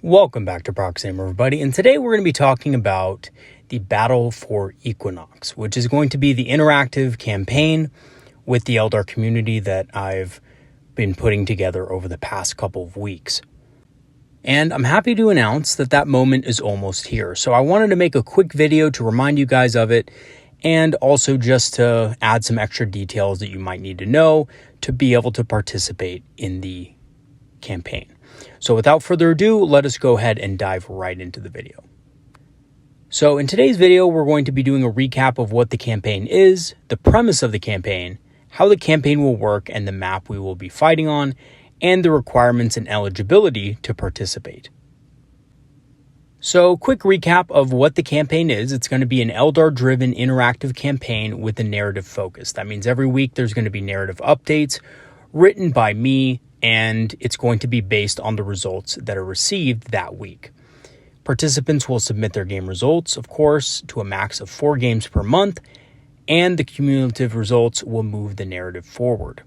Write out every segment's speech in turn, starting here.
Welcome back to Proxy, everybody, and today we're going to be talking about the Battle for Equinox, which is going to be the interactive campaign with the Eldar community that I've been putting together over the past couple of weeks. And I'm happy to announce that that moment is almost here. So I wanted to make a quick video to remind you guys of it, and also just to add some extra details that you might need to know to be able to participate in the campaign. So without further ado, let us go ahead and dive right into the video. So in today's video, we're going to be doing a recap of what the campaign is, the premise of the campaign, how the campaign will work and the map we will be fighting on, and the requirements and eligibility to participate. So quick recap of what the campaign is. It's going to be an Eldar-driven interactive campaign with a narrative focus. That means every week there's going to be narrative updates written by me, and it's going to be based on the results that are received that week. Participants will submit their game results, of course, to a max of 4 games per month, and the cumulative results will move the narrative forward.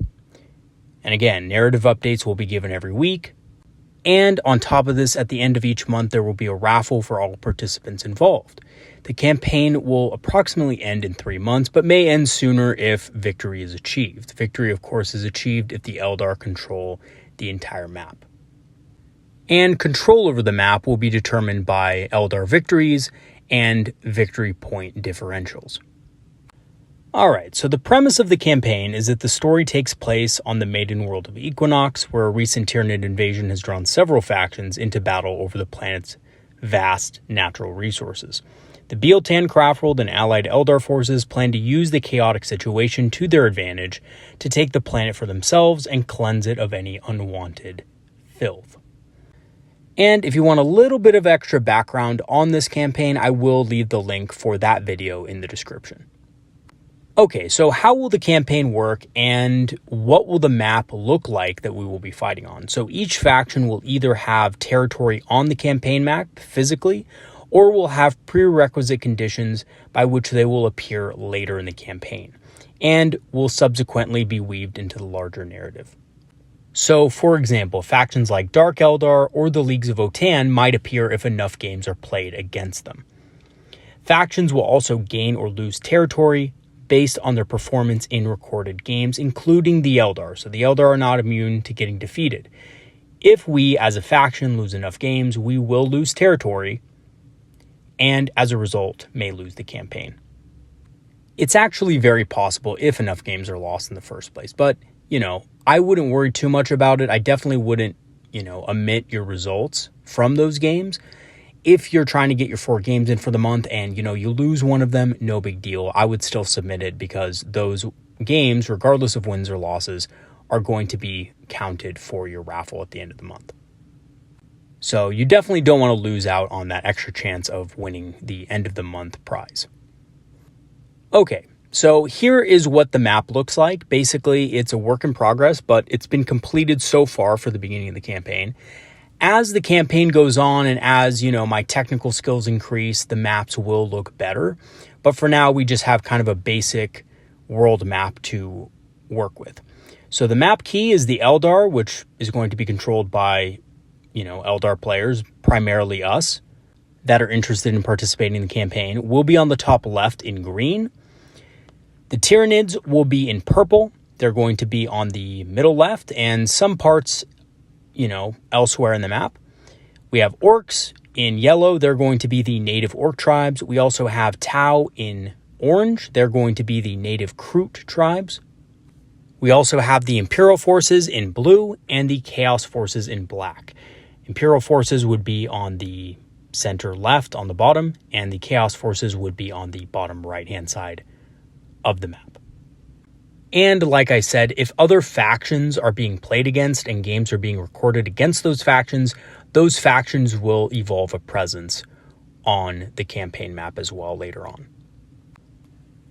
And again, narrative updates will be given every week. And on top of this, at the end of each month, there will be a raffle for all participants involved. The campaign will approximately end in 3 months, but may end sooner if victory is achieved. Victory, of course, is achieved if the Eldar control the entire map. And control over the map will be determined by Eldar victories and victory point differentials. Alright, so the premise of the campaign is that the story takes place on the maiden world of Equinox, where a recent Tyranid invasion has drawn several factions into battle over the planet's vast natural resources. The Bealtan Craftworld and allied Eldar forces plan to use the chaotic situation to their advantage to take the planet for themselves and cleanse it of any unwanted filth. And if you want a little bit of extra background on this campaign, I will leave the link for that video in the description. Okay, so how will the campaign work and what will the map look like that we will be fighting on? So each faction will either have territory on the campaign map physically, or will have prerequisite conditions by which they will appear later in the campaign, and will subsequently be weaved into the larger narrative. So, for example, factions like Dark Eldar or the Leagues of Votann might appear if enough games are played against them. Factions will also gain or lose territory based on their performance in recorded games, including the Eldar. So the Eldar are not immune to getting defeated. If we, as a faction, lose enough games, we will lose territory, and as a result, may lose the campaign. It's actually very possible if enough games are lost in the first place, but, I wouldn't worry too much about it. I definitely wouldn't, omit your results from those games. If you're trying to get your 4 games in for the month and, you lose one of them, no big deal. I would still submit it because those games, regardless of wins or losses, are going to be counted for your raffle at the end of the month. So you definitely don't want to lose out on that extra chance of winning the end of the month prize. Okay, so here is what the map looks like. Basically, it's a work in progress, but it's been completed so far for the beginning of the campaign. As the campaign goes on and as, my technical skills increase, the maps will look better. But for now, we just have kind of a basic world map to work with. So the map key is the Eldar, which is going to be controlled by, Eldar players, primarily us, that are interested in participating in the campaign. Will be on the top left in green. The Tyranids will be in purple. They're going to be on the middle left and some parts elsewhere in the map. We have orcs in yellow. They're going to be the native orc tribes. We also have Tau in orange. They're going to be the native Kroot tribes. We also have the Imperial forces in blue and the Chaos forces in black. Imperial forces would be on the center left on the bottom, and the Chaos forces would be on the bottom right-hand side of the map. And like I said, if other factions are being played against and games are being recorded against those factions will evolve a presence on the campaign map as well later on.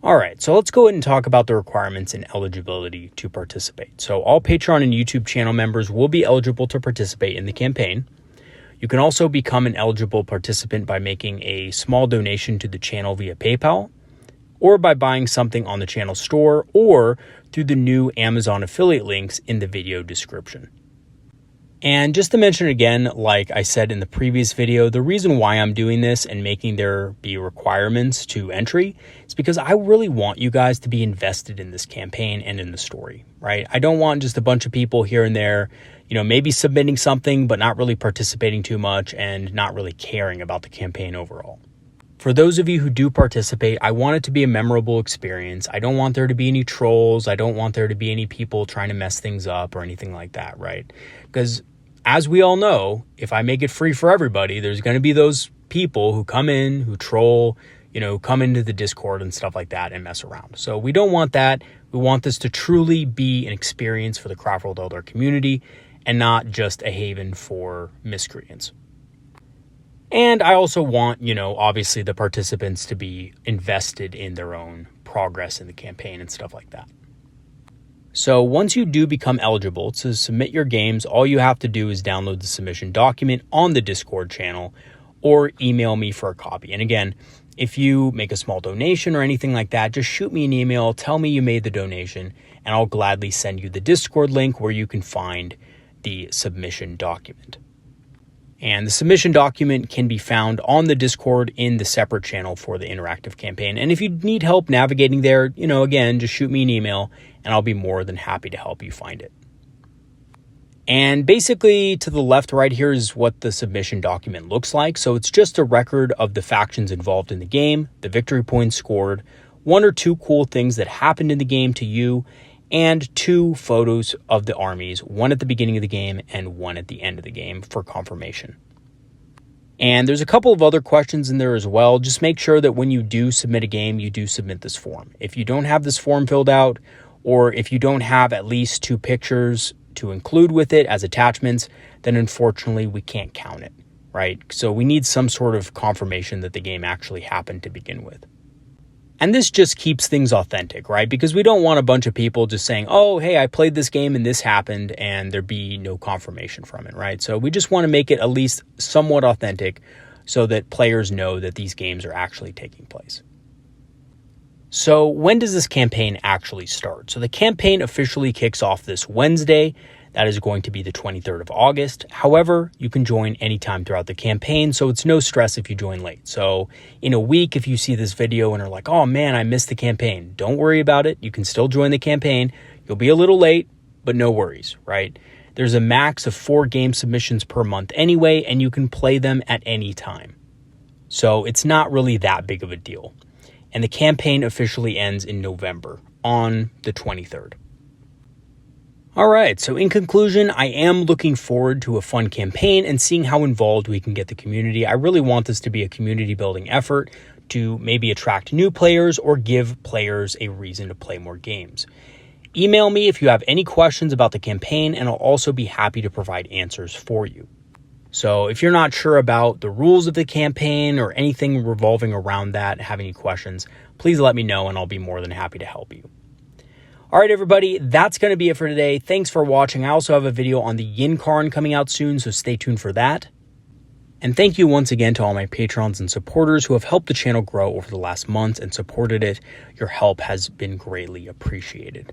Alright, so let's go ahead and talk about the requirements and eligibility to participate. So all Patreon and YouTube channel members will be eligible to participate in the campaign. You can also become an eligible participant by making a small donation to the channel via PayPal, or by buying something on the channel store, or through the new Amazon affiliate links in the video description. And just to mention again, like I said in the previous video, the reason why I'm doing this and making there be requirements to entry is because I really want you guys to be invested in this campaign and in the story, right? I don't want just a bunch of people here and there, maybe submitting something, but not really participating too much and not really caring about the campaign overall. For those of you who do participate, I want it to be a memorable experience. I don't want there to be any trolls. I don't want there to be any people trying to mess things up or anything like that, right? Because as we all know, if I make it free for everybody, there's going to be those people who come in, who troll, come into the Discord and stuff like that and mess around. So we don't want that. We want this to truly be an experience for the Craftworld Eldar community and not just a haven for miscreants. And I also want, obviously the participants to be invested in their own progress in the campaign and stuff like that. So once you do become eligible to submit your games, all you have to do is download the submission document on the Discord channel or email me for a copy. And again, if you make a small donation or anything like that, just shoot me an email, tell me you made the donation, and I'll gladly send you the Discord link where you can find the submission document. And the submission document can be found on the Discord in the separate channel for the interactive campaign. And if you need help navigating there, again, just shoot me an email and I'll be more than happy to help you find it. And basically to the left right here is what the submission document looks like. So it's just a record of the factions involved in the game, the victory points scored, 1 or 2 cool things that happened in the game to you, and 2 photos of the armies, 1 at the beginning of the game and 1 at the end of the game for confirmation. And there's a couple of other questions in there as well. Just make sure that when you do submit a game, you do submit this form. If you don't have this form filled out, or if you don't have at least 2 pictures to include with it as attachments, then unfortunately we can't count it, right? So we need some sort of confirmation that the game actually happened to begin with. And this just keeps things authentic, right? Because we don't want a bunch of people just saying, oh, hey, I played this game and this happened, and there be no confirmation from it, right? So we just want to make it at least somewhat authentic so that players know that these games are actually taking place. So when does this campaign actually start? So the campaign officially kicks off this Wednesday. That is going to be the 23rd of August. However, you can join anytime throughout the campaign, so it's no stress if you join late. So in a week, if you see this video and are like, oh man, I missed the campaign, don't worry about it. You can still join the campaign. You'll be a little late, but no worries, right? There's a max of 4 game submissions per month anyway, and you can play them at any time. So it's not really that big of a deal. And the campaign officially ends in November on the 23rd. All right, so in conclusion, I am looking forward to a fun campaign and seeing how involved we can get the community. I really want this to be a community building effort to maybe attract new players or give players a reason to play more games. Email me if you have any questions about the campaign, and I'll also be happy to provide answers for you. So if you're not sure about the rules of the campaign or anything revolving around that, have any questions, please let me know and I'll be more than happy to help you. All right, everybody, that's going to be it for today. Thanks for watching. I also have a video on the Yin Karn coming out soon, so stay tuned for that. And thank you once again to all my patrons and supporters who have helped the channel grow over the last months and supported it. Your help has been greatly appreciated.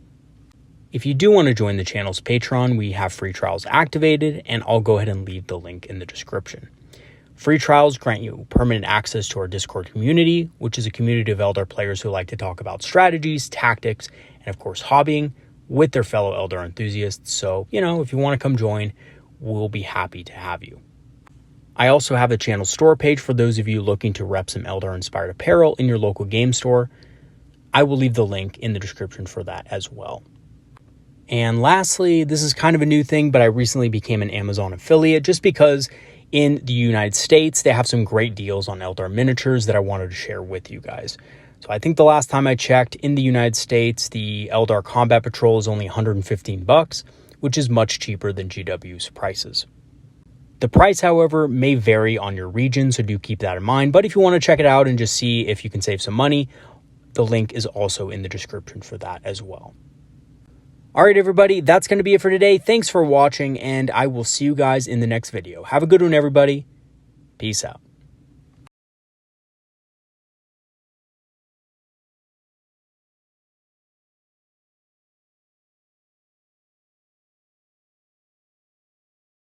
If you do want to join the channel's Patreon, we have free trials activated, and I'll go ahead and leave the link in the description. Free trials grant you permanent access to our Discord community, which is a community of Eldar players who like to talk about strategies, tactics, and of course hobbying with their fellow Eldar enthusiasts. So, if you want to come join, we'll be happy to have you. I also have a channel store page for those of you looking to rep some Eldar-inspired apparel in your local game store. I will leave the link in the description for that as well. And lastly, this is kind of a new thing, but I recently became an Amazon affiliate just because in the United States, they have some great deals on Eldar miniatures that I wanted to share with you guys. So I think the last time I checked in the United States, the Eldar Combat Patrol is only $115, which is much cheaper than GW's prices. The price, however, may vary on your region, so do keep that in mind. But if you want to check it out and just see if you can save some money, the link is also in the description for that as well. All right, everybody, that's going to be it for today. Thanks for watching, and I will see you guys in the next video. Have a good one, everybody. Peace out.